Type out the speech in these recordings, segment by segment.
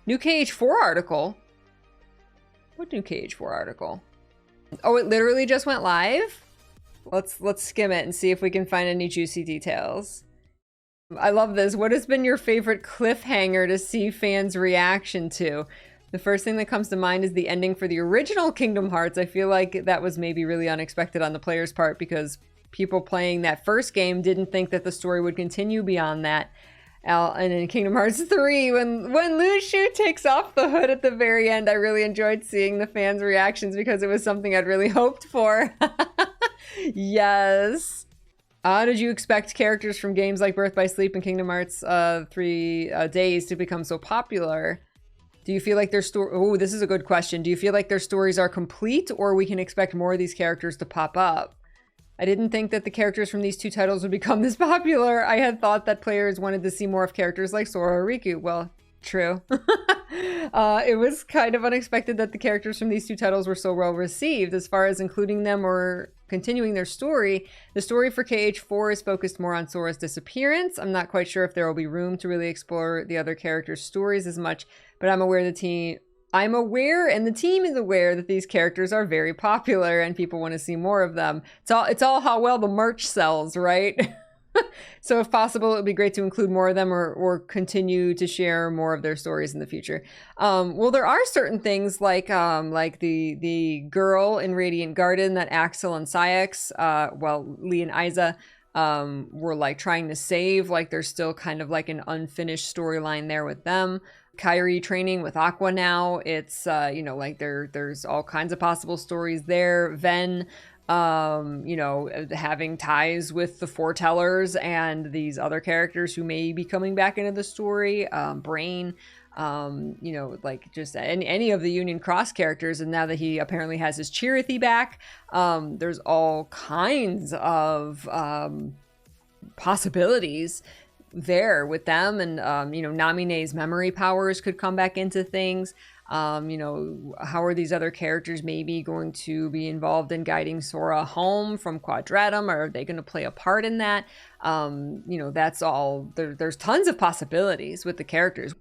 New KH4 article? What new KH4 article? Oh, it literally just went live? Let's skim it and see if we can find any juicy details. I love this. What has been your favorite cliffhanger to see fans' reaction to? The first thing that comes to mind is the ending for the original Kingdom Hearts. I feel like that was maybe really unexpected on the player's part because people playing that first game didn't think that the story would continue beyond that. And in Kingdom Hearts 3, when Luxu takes off the hood at the very end, I really enjoyed seeing the fans' reactions because it was something I'd really hoped for. Yes. Did you expect characters from games like Birth by Sleep and Kingdom Hearts 3 Days to become so popular? Do you feel like their story... Oh, this is a good question. Do you feel like their stories are complete or we can expect more of these characters to pop up? I didn't think that the characters from these two titles would become this popular. I had thought that players wanted to see more of characters like Sora or Riku. Well, true. It was kind of unexpected that the characters from these two titles were so well received. As far as including them or continuing their story, the story for KH4 is focused more on Sora's disappearance. I'm not quite sure if there will be room to really explore the other characters' stories as much, but I'm aware and the team is aware that these characters are very popular and people want to see more of them. It's all how well the merch sells, right? So if possible, it would be great to include more of them or continue to share more of their stories in the future. Well, there are certain things like the girl in Radiant Garden that Axel and Saix, Lee and Isa, were like trying to save. Like there's still kind of like an unfinished storyline there with them. Kairi training with Aqua now. It's, like there's all kinds of possible stories there. Ven, having ties with the foretellers and these other characters who may be coming back into the story. Brain, just any of the Union Cross characters. And now that he apparently has his Chirithy back, there's all kinds of possibilities there with them. And, Namine's memory powers could come back into things. How are these other characters maybe going to be involved in guiding Sora home from Quadratum? Or are they going to play a part in that? That's all. There's tons of possibilities with the characters.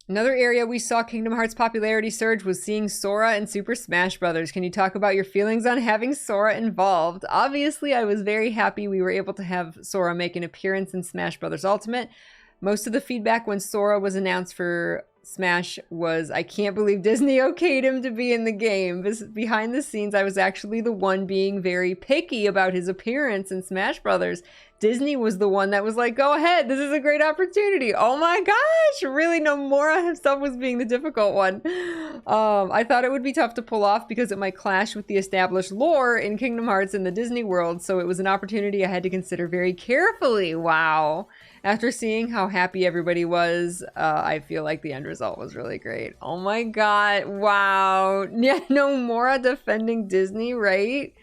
Another area we saw Kingdom Hearts popularity surge was seeing Sora in Super Smash Bros. Can you talk about your feelings on having Sora involved? Obviously, I was very happy we were able to have Sora make an appearance in Smash Bros. Ultimate. Most of the feedback when Sora was announced for Smash was, I can't believe Disney okayed him to be in the game. Behind the scenes, I was actually the one being very picky about his appearance in Smash Brothers. Disney was the one that was like, go ahead, this is a great opportunity. Oh my gosh, really Nomura himself was being the difficult one. I thought it would be tough to pull off because it might clash with the established lore in Kingdom Hearts in the Disney world, so it was an opportunity I had to consider very carefully. Wow. After seeing how happy everybody was, I feel like the end result was really great. Oh my god, wow. Yeah, Nomura defending Disney, right?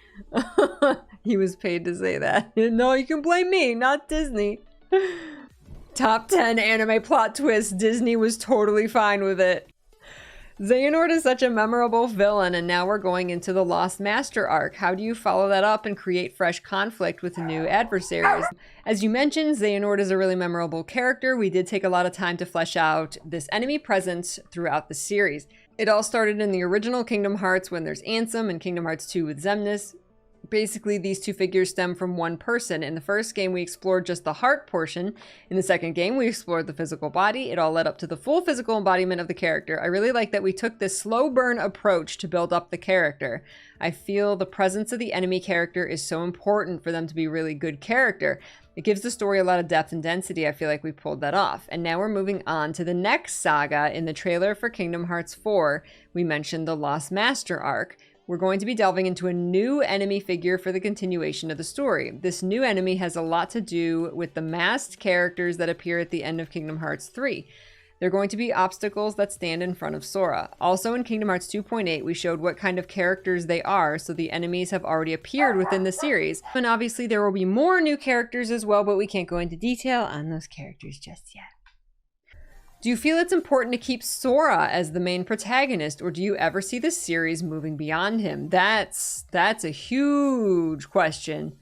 He was paid to say that. No, you can blame me, not Disney. Top 10 anime plot twist. Disney was totally fine with it. Xehanort is such a memorable villain, and now we're going into the Lost Master arc. How do you follow that up and create fresh conflict with new adversaries? As you mentioned, Xehanort is a really memorable character. We did take a lot of time to flesh out this enemy presence throughout the series. It all started in the original Kingdom Hearts when there's Ansem, and Kingdom Hearts 2 with Xemnas. Basically, these two figures stem from one person. In the first game, we explored just the heart portion. In the second game, we explored the physical body. It all led up to the full physical embodiment of the character. I really like that we took this slow burn approach to build up the character. I feel the presence of the enemy character is so important for them to be a really good character. It gives the story a lot of depth and density. I feel like we pulled that off. And now we're moving on to the next saga. In the trailer for Kingdom Hearts 4, we mentioned the Lost Master arc. We're going to be delving into a new enemy figure for the continuation of the story. This new enemy has a lot to do with the masked characters that appear at the end of Kingdom Hearts 3. They're going to be obstacles that stand in front of Sora. Also in Kingdom Hearts 2.8, we showed what kind of characters they are, so the enemies have already appeared within the series. And obviously there will be more new characters as well, but we can't go into detail on those characters just yet. Do you feel it's important to keep Sora as the main protagonist, or do you ever see the series moving beyond him? That's a huge question.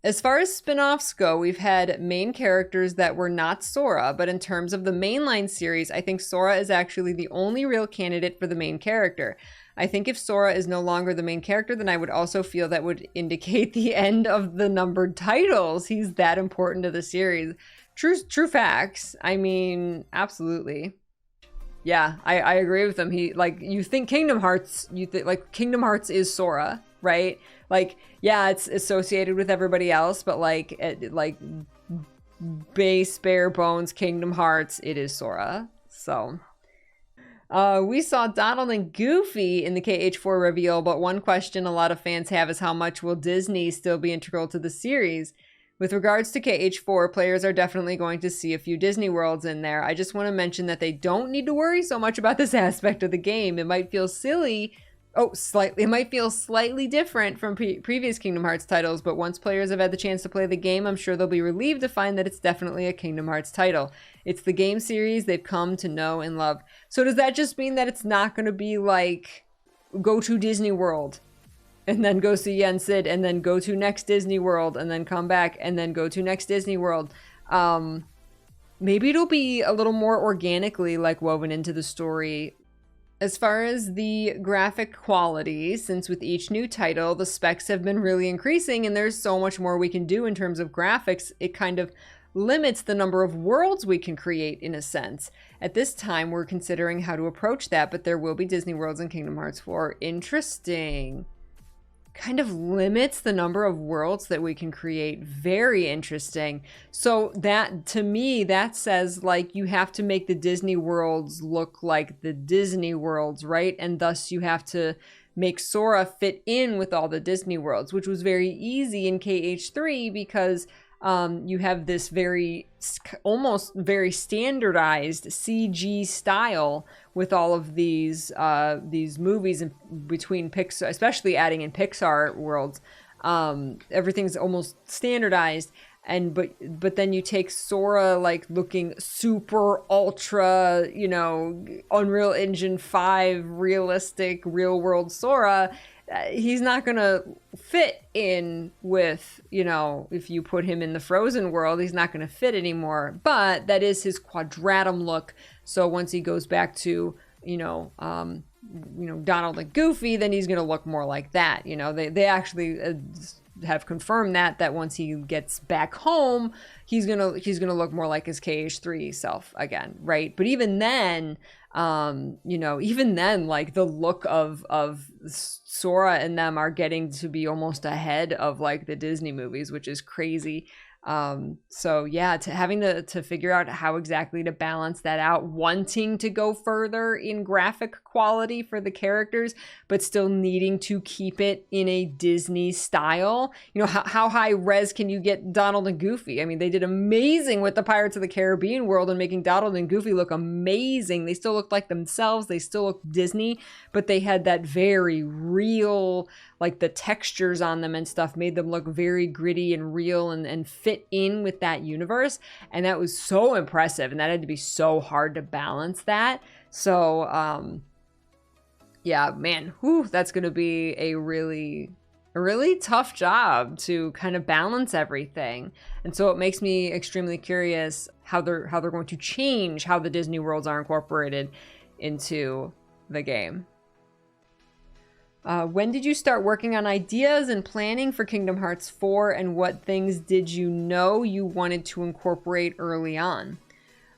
As far as spin-offs go, we've had main characters that were not Sora, but in terms of the mainline series, I think Sora is actually the only real candidate for the main character. I think if Sora is no longer the main character, then I would also feel that would indicate the end of the numbered titles. He's that important to the series. True facts. I mean, absolutely. Yeah, I agree with him. You think Kingdom Hearts, Kingdom Hearts is Sora, right? Like, yeah, it's associated with everybody else, but base bare bones Kingdom Hearts, it is Sora. So we saw Donald and Goofy in the KH4 reveal, but one question a lot of fans have is how much will Disney still be integral to the series? With regards to KH4, players are definitely going to see a few Disney worlds in there. I just want to mention that they don't need to worry so much about this aspect of the game. It might feel silly. It might feel slightly different from previous Kingdom Hearts titles, but once players have had the chance to play the game, I'm sure they'll be relieved to find that it's definitely a Kingdom Hearts title. It's the game series they've come to know and love. So does that just mean that it's not going to be like, go to Disney World, and then go see Yen Sid, and then go to next Disney World, and then come back, and then go to next Disney World? Maybe it'll be a little more organically woven into the story. As far as the graphic quality, since with each new title, the specs have been really increasing and there's so much more we can do in terms of graphics, it kind of limits the number of worlds we can create in a sense. At this time, we're considering how to approach that, but there will be Disney Worlds in Kingdom Hearts 4. Interesting. Kind of limits the number of worlds that we can create. Very interesting. So that, to me, that says you have to make the Disney worlds look like the Disney worlds, right? And thus you have to make Sora fit in with all the Disney worlds, which was very easy in KH3 because you have this almost very standardized CG style with all of these movies in between Pixar, especially adding in Pixar worlds. Everything's almost standardized, but then you take Sora looking super ultra, Unreal Engine 5 realistic real world Sora. He's not gonna fit in with, if you put him in the Frozen world, he's not gonna fit anymore. But that is his quadratum look. So once he goes back to, Donald and Goofy, then he's gonna look more like that. They actually have confirmed that once he gets back home, he's gonna look more like his KH3 self again, right? But even then, the look of Sora and them are getting to be almost ahead of the Disney movies, which is crazy. So yeah, having to figure out how exactly to balance that out, wanting to go further in graphic quality for the characters, but still needing to keep it in a Disney style. How high res can you get Donald and Goofy? I mean, they did amazing with the Pirates of the Caribbean world and making Donald and Goofy look amazing. They still looked like themselves. They still looked Disney, but they had that very real, the textures on them and stuff made them look very gritty and real and fit in with that universe. And that was so impressive. And that had to be so hard to balance that. So, yeah, man, that's going to be a really tough job to kind of balance everything. And so it makes me extremely curious how they're going to change how the Disney worlds are incorporated into the game. When did you start working on ideas and planning for Kingdom Hearts 4, and what things did you know you wanted to incorporate early on?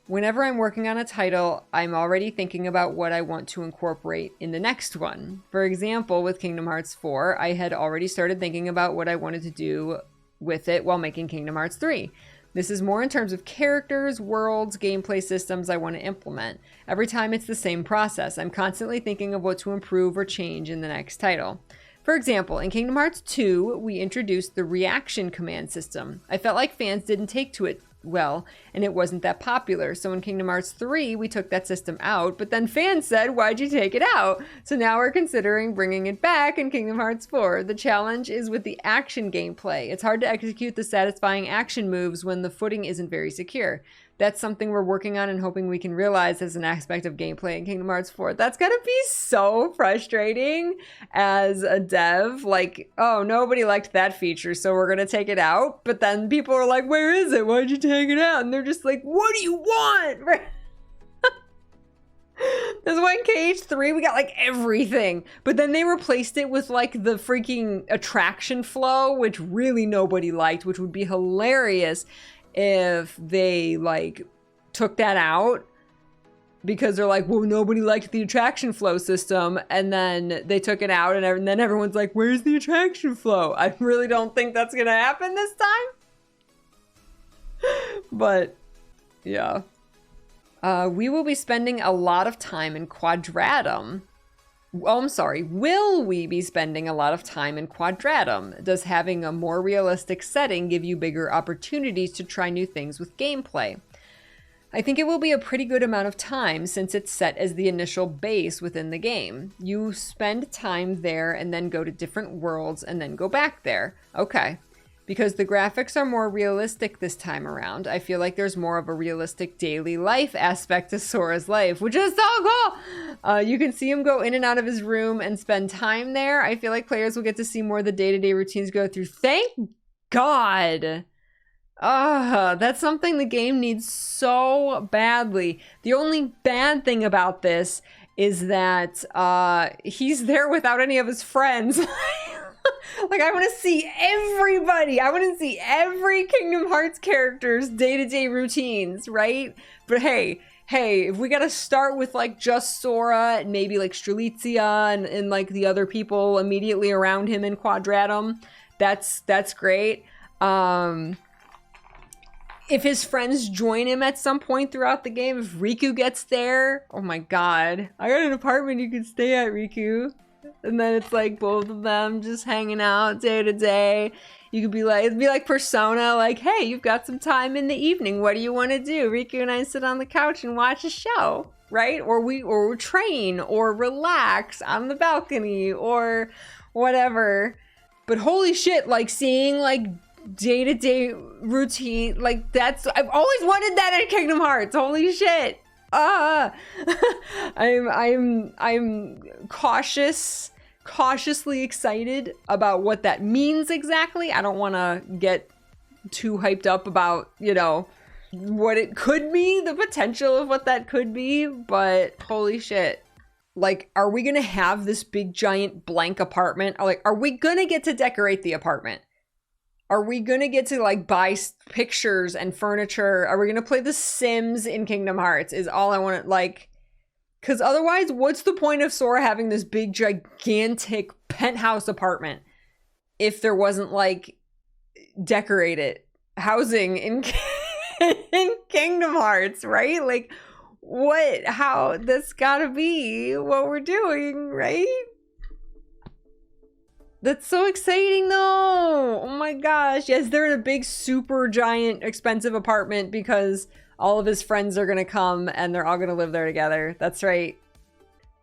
Whenever I'm working on a title, I'm already thinking about what I want to incorporate in the next one. For example, with Kingdom Hearts 4, I had already started thinking about what I wanted to do with it while making Kingdom Hearts 3. This is more in terms of characters, worlds, gameplay systems I want to implement. Every time it's the same process. I'm constantly thinking of what to improve or change in the next title. For example, in Kingdom Hearts 2, we introduced the reaction command system. I felt like fans didn't take to it well, and it wasn't that popular. So in Kingdom Hearts 3, we took that system out, but then fans said, why'd you take it out? So now we're considering bringing it back in Kingdom Hearts 4. The challenge is with the action gameplay. It's hard to execute the satisfying action moves when the footing isn't very secure. that's something we're working on and hoping we can realize as an aspect of gameplay in Kingdom Hearts 4. That's gotta be so frustrating as a dev. Like, oh, nobody liked that feature, so we're gonna take it out. But then people are like, where is it? Why'd you take it out? And they're just like, what do you want? That's why in KH3 we got like everything. But then they replaced it with like the freaking attraction flow, which really nobody liked, which would be hilarious if they like took that out, because they're like, well, nobody liked the attraction flow system, and then they took it out, and then everyone's like, where's the attraction flow? I really don't think that's gonna happen this time. But yeah, we will be spending a lot of time in Quadratum. Oh, I'm sorry. Will we be spending a lot of time in Quadratum? Does having a more realistic setting give you bigger opportunities to try new things with gameplay? I think it will be a pretty good amount of time since it's set as the initial base within the game. You spend time there and then go to different worlds and then go back there. Okay. Because the graphics are more realistic this time around, I feel like there's more of a realistic daily life aspect to Sora's life, which is so cool! You can see him go in and out of his room and spend time there. I feel like players will get to see more of the day-to-day routines go through. Thank God! That's something the game needs so badly. The only bad thing about this is that he's there without any of his friends. Like, I want to see everybody. I want to see every Kingdom Hearts character's day-to-day routines, right? But hey, if we got to start with, like, just Sora and maybe, like, Strelitzia and like, the other people immediately around him in Quadratum, that's great. If his friends join him at some point throughout the game, if Riku gets there, oh my god. I got an apartment you can stay at, Riku. And then it's like both of them just hanging out day to day. You could be like, it'd be like Persona, like, hey, you've got some time in the evening. What do you want to do? Riku and I sit on the couch and watch a show, right? Or we train or relax on the balcony or whatever. But holy shit, like seeing like day-to-day routine, like that's, I've always wanted that in Kingdom Hearts. Holy shit. I'm cautiously excited about what that means exactly. I don't want to get too hyped up about, you know, what it could be, the potential of what that could be, but holy shit. Like, are we gonna have this big giant blank apartment? Like, are we gonna get to decorate the apartment? Are we gonna get to like buy pictures and furniture? Are we gonna play The Sims in Kingdom Hearts is all I want to like, because otherwise what's the point of Sora having this big gigantic penthouse apartment if there wasn't like decorated housing in Kingdom Hearts, right? Like how that's gotta be what we're doing, right? That's so exciting though. Oh my gosh. Yes, they're in a big, super giant, expensive apartment because all of his friends are going to come and they're all going to live there together. That's right.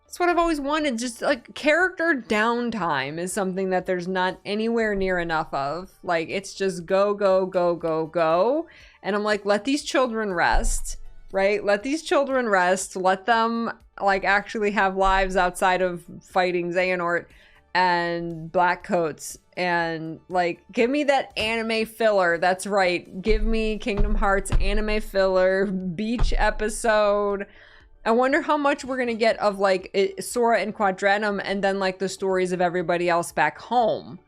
That's what I've always wanted. Just like character downtime is something that there's not anywhere near enough of. Like it's just go, go, go, go, go. And I'm like, let these children rest, right? Let these children rest. Let them like actually have lives outside of fighting Xehanort and black coats, and like give me that anime filler. That's right, give me Kingdom Hearts anime filler beach episode. I wonder how much we're gonna get of like Sora and Quadratum and then like the stories of everybody else back home,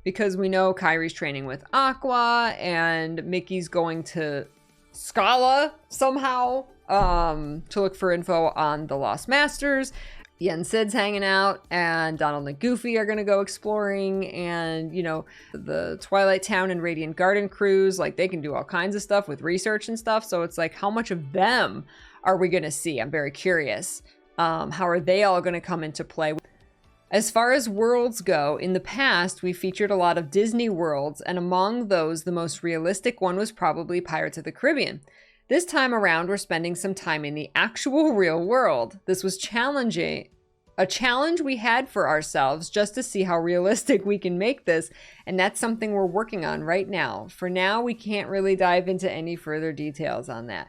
because we know Kairi's training with Aqua and Mickey's going to Scala somehow to look for info on the Lost Masters. Yen Sid's hanging out, and Donald and Goofy are gonna go exploring, and you know, the Twilight Town and Radiant Garden crews, like they can do all kinds of stuff with research and stuff. So it's like, how much of them are we gonna see? I'm very curious. How are they all gonna come into play? As far as worlds go, in the past, we featured a lot of Disney worlds, and among those, the most realistic one was probably Pirates of the Caribbean. This time around, we're spending some time in the actual real world. This was challenging. a challenge we had for ourselves just to see how realistic we can make this. And that's something we're working on right now. For now, we can't really dive into any further details on that.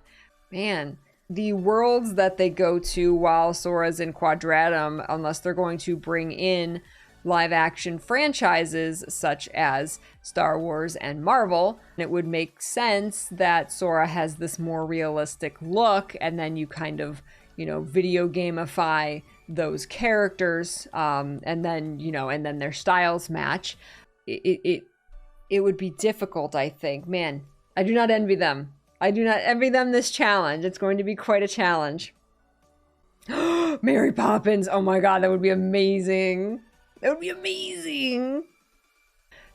Man, the worlds that they go to while Sora's in Quadratum, unless they're going to bring in live action franchises such as Star Wars and Marvel, it would make sense that Sora has this more realistic look, and then you kind of, video gamify those characters, and then their styles match. It would be difficult, I think. Man, I do not envy them. I do not envy them this challenge. It's going to be quite a challenge. Mary Poppins. Oh my god, that would be amazing. That would be amazing.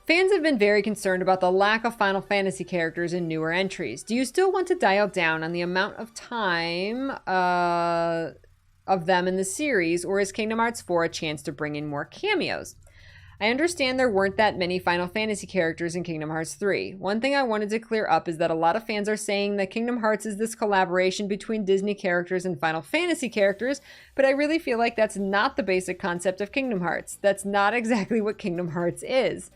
Fans have been very concerned about the lack of Final Fantasy characters in newer entries. Do you still want to dial down on the amount of time of them in the series, or is Kingdom Hearts 4 a chance to bring in more cameos? I understand there weren't that many Final Fantasy characters in Kingdom Hearts 3. One thing I wanted to clear up is that a lot of fans are saying that Kingdom Hearts is this collaboration between Disney characters and Final Fantasy characters, but I really feel like that's not the basic concept of Kingdom Hearts. That's not exactly what Kingdom Hearts is.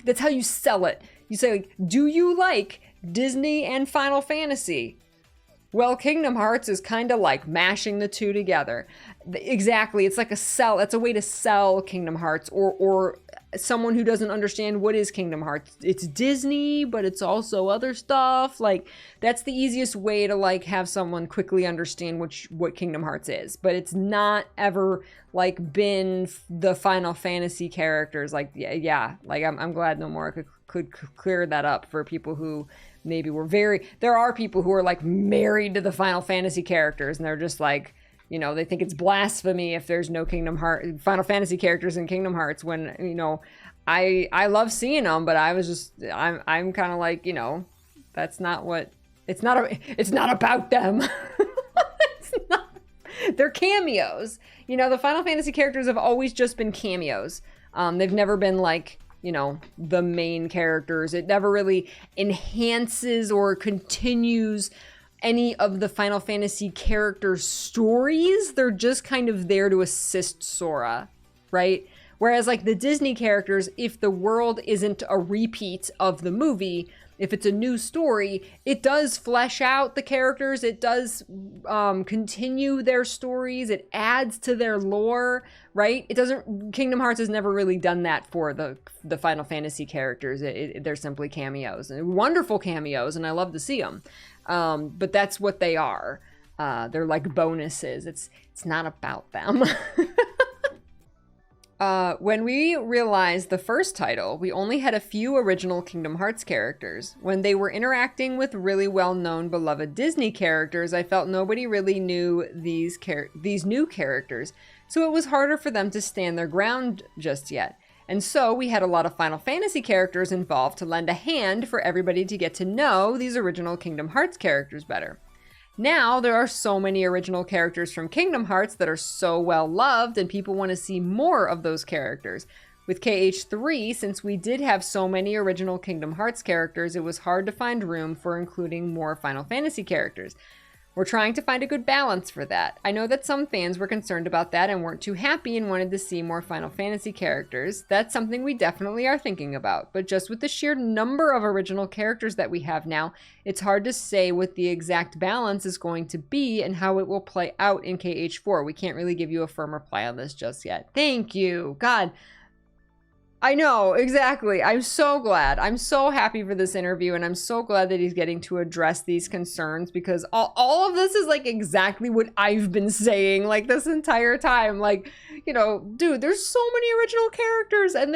That's how you sell it. You say, like, do you like Disney and Final Fantasy? Well, Kingdom Hearts is kind of like mashing the two together. Exactly. It's like a sell. That's a way to sell Kingdom Hearts, or someone who doesn't understand what is Kingdom Hearts. It's Disney, but it's also other stuff. Like, that's the easiest way to like have someone quickly understand what Kingdom Hearts is. But it's not ever like been the Final Fantasy characters. Like, yeah. Like, I'm glad Nomura could clear that up for people who maybe were there are people who are like married to the Final Fantasy characters, and they're just like, they think it's blasphemy if there's no Final Fantasy characters in Kingdom Hearts, when, I love seeing them, but I'm kind of like, that's not what, it's not about them. It's not, they're cameos. The Final Fantasy characters have always just been cameos. They've never been like, the main characters. It never really enhances or continues any of the Final Fantasy character stories. They're just kind of there to assist Sora, right? Whereas like the Disney characters, if the world isn't a repeat of the movie, if it's a new story, it does flesh out the characters. It does continue their stories. It adds to their lore, right? Kingdom Hearts has never really done that for the Final Fantasy characters. They're simply cameos, wonderful cameos, and I love to see them. But that's what they are. They're like bonuses. It's not about them. When we realized the first title, we only had a few original Kingdom Hearts characters. When they were interacting with really well-known, beloved Disney characters, I felt nobody really knew these new characters, so it was harder for them to stand their ground just yet. And so we had a lot of Final Fantasy characters involved to lend a hand for everybody to get to know these original Kingdom Hearts characters better. Now, there are so many original characters from Kingdom Hearts that are so well loved, and people want to see more of those characters. With KH4, since we did have so many original Kingdom Hearts characters, it was hard to find room for including more Final Fantasy characters. We're trying to find a good balance for that. I know that some fans were concerned about that and weren't too happy and wanted to see more Final Fantasy characters. That's something we definitely are thinking about, but just with the sheer number of original characters that we have now, it's hard to say what the exact balance is going to be and how it will play out in KH4. We can't really give you a firm reply on this just yet. Thank you. God. I know, exactly. I'm so glad. I'm so happy for this interview, and I'm so glad that he's getting to address these concerns, because all of this is like exactly what I've been saying like this entire time. Like, dude, there's so many original characters, and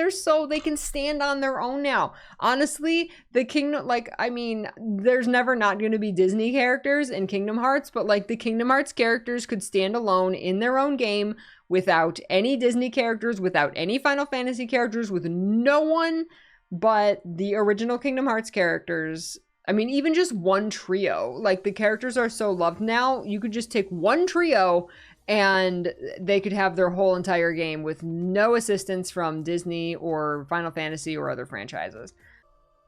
they can stand on their own now. Honestly, there's never not going to be Disney characters in Kingdom Hearts, but like the Kingdom Hearts characters could stand alone in their own game, without any Disney characters, without any Final Fantasy characters, with no one but the original Kingdom Hearts characters. I mean, even just one trio. Like, the characters are so loved now, you could just take one trio and they could have their whole entire game with no assistance from Disney or Final Fantasy or other franchises.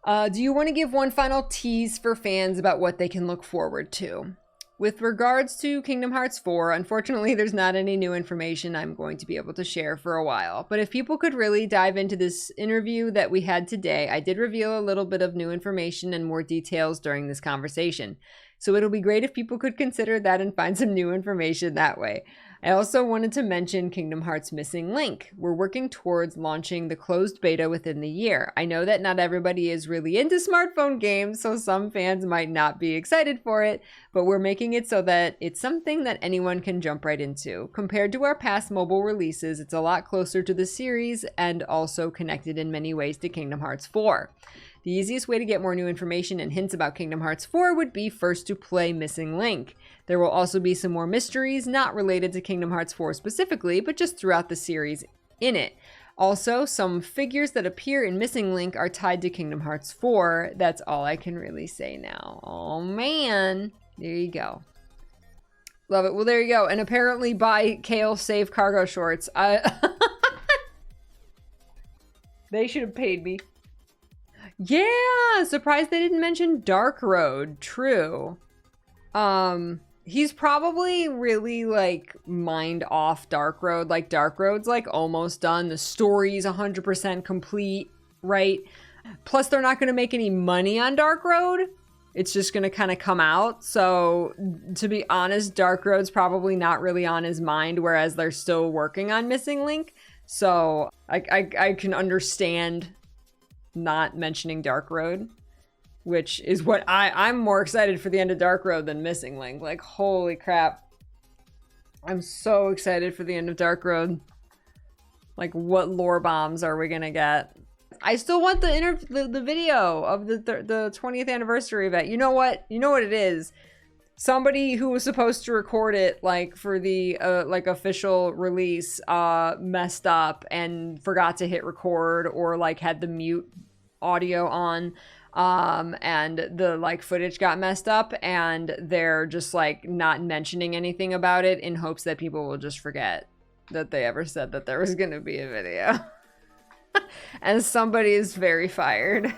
Do you want to give one final tease for fans about what they can look forward to? With regards to Kingdom Hearts 4, unfortunately, there's not any new information I'm going to be able to share for a while. But if people could really dive into this interview that we had today, I did reveal a little bit of new information and more details during this conversation. So it'll be great if people could consider that and find some new information that way. I also wanted to mention Kingdom Hearts Missing Link. We're working towards launching the closed beta within the year. I know that not everybody is really into smartphone games, so some fans might not be excited for it, but we're making it so that it's something that anyone can jump right into. Compared to our past mobile releases, it's a lot closer to the series and also connected in many ways to Kingdom Hearts 4. The easiest way to get more new information and hints about Kingdom Hearts 4 would be first to play Missing Link. There will also be some more mysteries not related to Kingdom Hearts 4 specifically, but just throughout the series in it. Also, some figures that appear in Missing Link are tied to Kingdom Hearts 4. That's all I can really say now. Oh man, there you go. Love it. Well, there you go. And apparently buy Kale Save Cargo Shorts. They should have paid me. Yeah, surprised they didn't mention Dark Road. True. He's probably really like mined off Dark Road. Like Dark Road's like almost done. The story's 100% complete, right? Plus they're not going to make any money on Dark Road. It's just going to kind of come out. So to be honest, Dark Road's probably not really on his mind, whereas they're still working on Missing Link. So I can understand not mentioning Dark Road, which is what I'm more excited for the end of Dark Road than Missing Link. Like, holy crap. I'm so excited for the end of Dark Road. Like, what lore bombs are we gonna get? I still want the video of the 20th anniversary event. You know what? You know what it is? Somebody who was supposed to record it, like, for the, like, official release, messed up and forgot to hit record or, like, had the mute audio on, and the, like, footage got messed up, and they're just, like, not mentioning anything about it in hopes that people will just forget that they ever said that there was gonna be a video. And somebody is very fired.